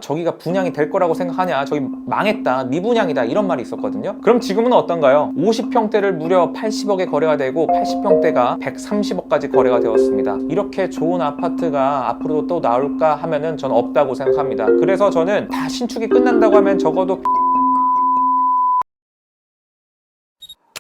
저기가 분양이 될 거라고 생각하냐, 저기 망했다, 미분양이다, 이런 말이 있었거든요. 그럼 지금은 어떤가요? 50평대를 무려 80억에 거래가 되고 80평대가 130억까지 거래가 되었습니다. 이렇게 좋은 아파트가 앞으로도 또 나올까 하면은 저는 없다고 생각합니다. 그래서 저는 다 신축이 끝난다고 하면 적어도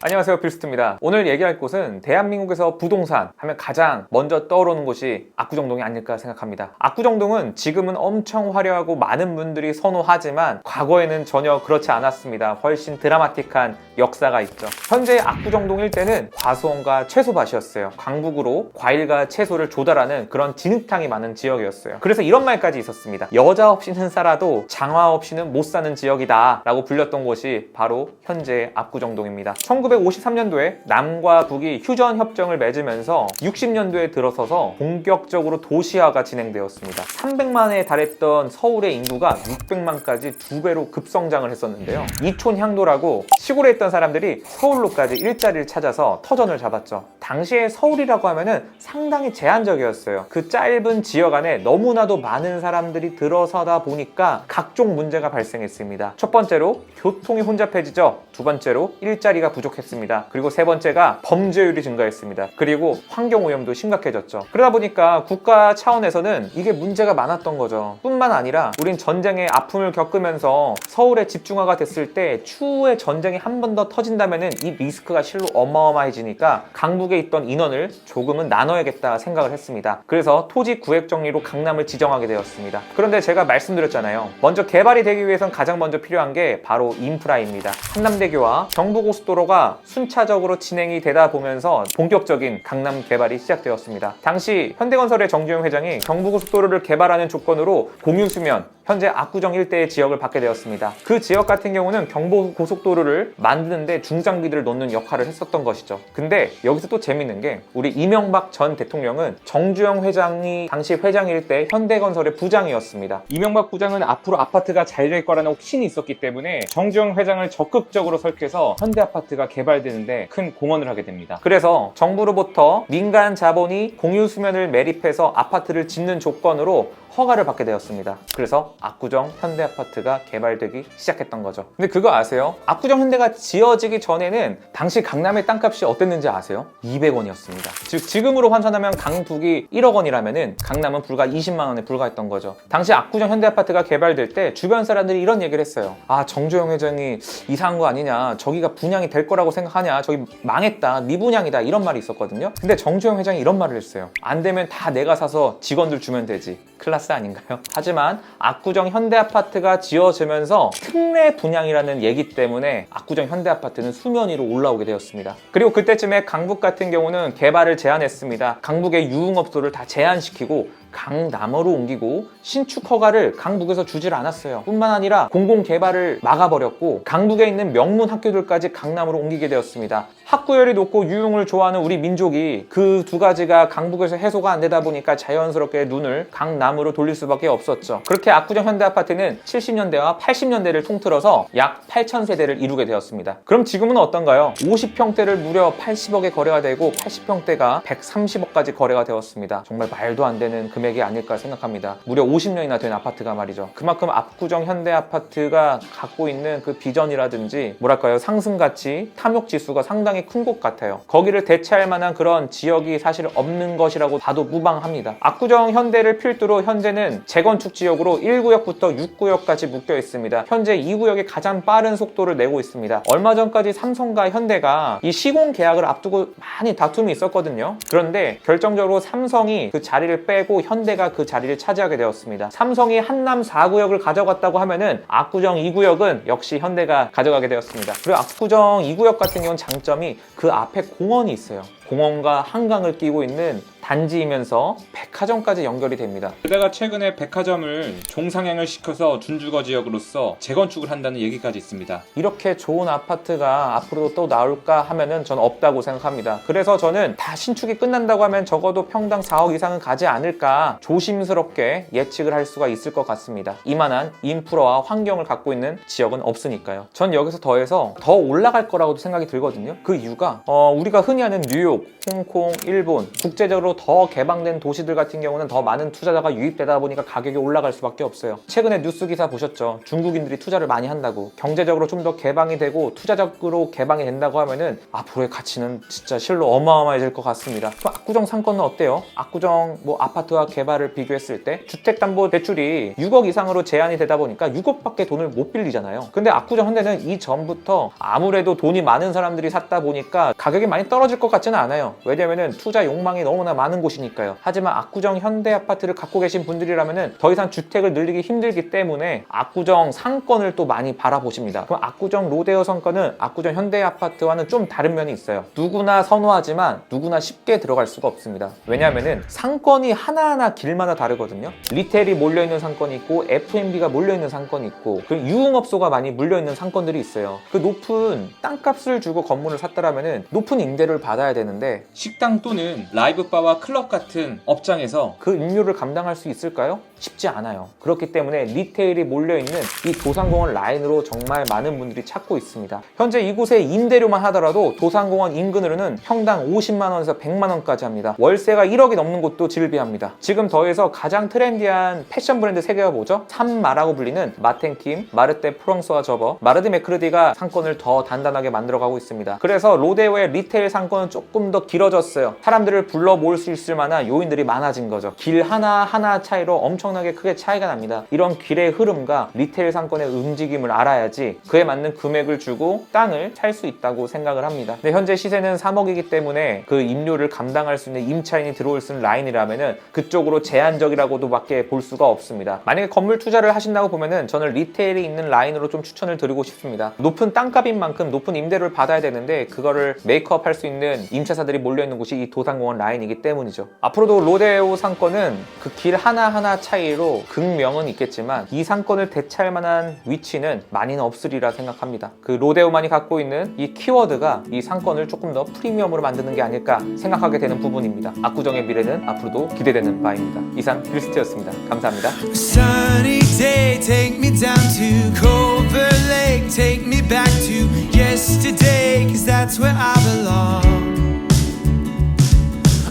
안녕하세요, 필스트입니다. 오늘 얘기할 곳은 대한민국에서 부동산 하면 가장 먼저 떠오르는 곳이 압구정동이 아닐까 생각합니다. 압구정동은 지금은 엄청 화려하고 많은 분들이 선호하지만 과거에는 전혀 그렇지 않았습니다. 훨씬 드라마틱한 역사가 있죠. 현재 압구정동 일대는 과수원과 채소밭이었어요. 강북으로 과일과 채소를 조달하는 그런 진흙탕이 많은 지역이었어요. 그래서 이런 말까지 있었습니다. 여자 없이는 살아도 장화 없이는 못 사는 지역이다 라고 불렸던 곳이 바로 현재 압구정동입니다. 1953년도에 남과 북이 휴전 협정을 맺으면서 60년도에 들어서서 본격적으로 도시화가 진행되었습니다. 300만에 달했던 서울의 인구가 600만까지 2배로 급성장을 했었는데요. 이촌향도라고 시골에 있던 사람들이 서울로까지 일자리를 찾아서 터전을 잡았죠. 당시에 서울이라고 하면은 상당히 제한적이었어요. 그 짧은 지역 안에 너무나도 많은 사람들이 들어서다 보니까 각종 문제가 발생했습니다. 첫 번째로 교통이 혼잡해지죠. 두 번째로 일자리가 부족했습니다. 그리고 세 번째가 범죄율이 증가했습니다. 그리고 환경오염도 심각해졌죠. 그러다 보니까 국가 차원에서는 이게 문제가 많았던 거죠. 뿐만 아니라 우린 전쟁의 아픔을 겪으면서 서울에 집중화가 됐을 때 추후에 전쟁이 한 번 더 터진다면은 이 리스크가 실로 어마어마해지니까 강북에 있던 인원을 조금은 나눠야겠다 생각을 했습니다. 그래서 토지 구획 정리로 강남을 지정하게 되었습니다. 그런데 제가 말씀드렸잖아요. 먼저 개발이 되기 위해선 가장 먼저 필요한 게 바로 인프라입니다. 한남대교와 경부고속도로가 순차적으로 진행이 되다 보면서 본격적인 강남 개발이 시작되었습니다. 당시 현대건설의 정주영 회장이 경부고속도로를 개발하는 조건으로 공유수면, 현재 압구정 일대의 지역을 받게 되었습니다. 그 지역 같은 경우는 경부고속도로를 만드는데 중장비들을 놓는 역할을 했었던 것이죠. 근데 여기서 또 재밌는 게 우리 이명박 전 대통령은 정주영 회장이 당시 회장일 때 현대건설의 부장이었습니다. 이명박 부장은 앞으로 아파트가 잘 될 거라는 확신이 있었기 때문에 정주영 회장을 적극적으로 설득해서 현대아파트가 개발되는데 큰 공헌을 하게 됩니다. 그래서 정부로부터 민간 자본이 공유수면을 매립해서 아파트를 짓는 조건으로 허가를 받게 되었습니다. 그래서 압구정 현대아파트가 개발되기 시작했던 거죠. 근데 그거 아세요? 압구정 현대가 지어지기 전에는 당시 강남의 땅값이 어땠는지 아세요? 200원이었습니다. 즉 지금으로 환산하면 강북이 1억 원이라면은 강남은 불과 20만 원에 불과했던 거죠. 당시 압구정 현대아파트가 개발될 때 주변 사람들이 이런 얘기를 했어요. 아, 정주영 회장이 이상한 거 아니냐, 저기가 분양이 될 거라고 생각하냐, 저기 망했다, 미분양이다, 이런 말이 있었거든요. 근데 정주영 회장이 이런 말을 했어요. 안 되면 다 내가 사서 직원들 주면 되지. 클라스 아닌가요? 하지만 압구정 현대아파트가 지어지면서 특례 분양이라는 얘기 때문에 압구정 현대아파트는 수면 위로 올라오게 되었습니다. 그리고 그때쯤에 강북 같은 경우는 개발을 제한했습니다. 강북의 유흥업소를 다 제한시키고 강남으로 옮기고 신축 허가를 강북에서 주질 않았어요. 뿐만 아니라 공공개발을 막아버렸고 강북에 있는 명문 학교들까지 강남으로 옮기게 되었습니다. 학구열이 높고 유흥을 좋아하는 우리 민족이 그 두 가지가 강북에서 해소가 안 되다 보니까 자연스럽게 눈을 강남으로 돌릴 수밖에 없었죠. 그렇게 압구정 현대아파트는 70년대와 80년대를 통틀어서 약 8,000세대를 이루게 되었습니다. 그럼 지금은 어떤가요? 50평대를 무려 80억에 거래가 되고 80평대가 130억까지 거래가 되었습니다. 정말 말도 안 되는 금액이 아닐까 생각합니다. 무려 50년이나 된 아파트가 말이죠. 그만큼 압구정 현대아파트가 갖고 있는 그 비전이라든지 뭐랄까요, 상승가치, 탐욕지수가 상당히 큰 곳 같아요. 거기를 대체할 만한 그런 지역이 사실 없는 것이라고 봐도 무방합니다. 압구정 현대를 필두로 현재는 재건축 지역으로 1구역부터 6구역까지 묶여 있습니다. 현재 2구역이 가장 빠른 속도를 내고 있습니다. 얼마 전까지 삼성과 현대가 이 시공 계약을 앞두고 많이 다툼이 있었거든요. 그런데 결정적으로 삼성이 그 자리를 빼고 현대가 그 자리를 차지하게 되었습니다. 삼성이 한남 4구역을 가져갔다고 하면은 압구정 2구역은 역시 현대가 가져가게 되었습니다. 그리고 압구정 2구역 같은 경우는 장점이 그 앞에 공원이 있어요. 공원과 한강을 끼고 있는 단지이면서 백화점까지 연결이 됩니다. 게다가 최근에 백화점을 종상향을 시켜서 준주거 지역으로서 재건축을 한다는 얘기까지 있습니다. 이렇게 좋은 아파트가 앞으로도 또 나올까 하면은 저는 없다고 생각합니다. 그래서 저는 다 신축이 끝난다고 하면 적어도 평당 4억 이상은 가지 않을까 조심스럽게 예측을 할 수가 있을 것 같습니다. 이만한 인프라와 환경을 갖고 있는 지역은 없으니까요. 전 여기서 더해서 더 올라갈 거라고도 생각이 들거든요. 그 이유가 우리가 흔히 아는 뉴욕, 홍콩, 일본 국제적으로 더 개방된 도시들 같은 경우는 더 많은 투자자가 유입되다 보니까 가격이 올라갈 수밖에 없어요. 최근에 뉴스 기사 보셨죠? 중국인들이 투자를 많이 한다고. 경제적으로 좀 더 개방이 되고 투자적으로 개방이 된다고 하면은 앞으로의 가치는 진짜 실로 어마어마해질 것 같습니다. 그럼 압구정 상권은 어때요? 압구정 뭐 아파트와 개발을 비교했을 때 주택담보대출이 6억 이상으로 제한이 되다 보니까 6억밖에 돈을 못 빌리잖아요. 근데 압구정 현대는 이전부터 아무래도 돈이 많은 사람들이 샀다 보니까 가격이 많이 떨어질 것 같지는 않아요. 왜냐면은 투자 욕망이 너무나 많은 곳이니까요. 하지만 압구정 현대 아파트를 갖고 계신 분들이라면은 더 이상 주택을 늘리기 힘들기 때문에 압구정 상권을 또 많이 바라보십니다. 그럼 압구정 로데오 상권은 압구정 현대 아파트와는 좀 다른 면이 있어요. 누구나 선호하지만 누구나 쉽게 들어갈 수가 없습니다. 왜냐하면은 상권이 하나하나 길마다 다르거든요. 리테일이 몰려있는 상권이 있고 F&B가 몰려있는 상권이 있고 그리고 유흥업소가 많이 물려있는 상권들이 있어요. 그 높은 땅값을 주고 건물을 샀더라면은 높은 임대료를 받아야 되는데 식당 또는 라이브바와 클럽 같은 업장에서 그 임료를 감당할 수 있을까요? 쉽지 않아요. 그렇기 때문에 리테일이 몰려있는 이 도산공원 라인으로 정말 많은 분들이 찾고 있습니다. 현재 이곳의 임대료만 하더라도 도산공원 인근으로는 평당 50만 원에서 100만 원까지 합니다. 월세가 1억이 넘는 곳도 질비합니다. 지금 더해서 가장 트렌디한 패션 브랜드 3개가 뭐죠? 삼마라고 불리는 마텐킴, 마르떼 프랑스와 저버, 마르드 메크르디가 상권을 더 단단하게 만들어가고 있습니다. 그래서 로데오의 리테일 상권은 조금 더 길어졌어요. 사람들을 불러 모을 수 있을 만한 요인들이 많아진 거죠. 길 하나하나 차이로 엄청나게 크게 차이가 납니다. 이런 길의 흐름과 리테일 상권의 움직임을 알아야지 그에 맞는 금액을 주고 땅을 살 수 있다고 생각을 합니다. 근데 현재 시세는 3억이기 때문에 그 임료를 감당할 수 있는 임차인이 들어올 수 있는 라인이라면은 그쪽으로 제한적이라고도 밖에 볼 수가 없습니다. 만약에 건물 투자를 하신다고 보면은 저는 리테일이 있는 라인으로 좀 추천을 드리고 싶습니다. 높은 땅값인 만큼 높은 임대료를 받아야 되는데 그거를 메이크업 할 수 있는 임차사들이 몰려있는 곳이 이 도산공원 라인이기 때문이죠. 앞으로도 로데오 상권은 그 길 하나하나 차이로 극명은 있겠지만 이 상권을 대체할 만한 위치는 많이는 없으리라 생각합니다. 그 로데오만이 갖고 있는 이 키워드가 이 상권을 조금 더 프리미엄으로 만드는 게 아닐까 생각하게 되는 부분입니다. 압구정의 미래는 앞으로도 기대되는 바입니다. 이상 빌스트였습니다. 감사합니다. Sunny day, take me down to Culver Lake, take me back to yesterday, 'cause that's where I belong.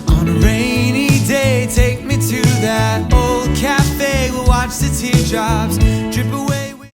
On a rainy day, take me to that old cafe, we'll watch the teardrops drip away.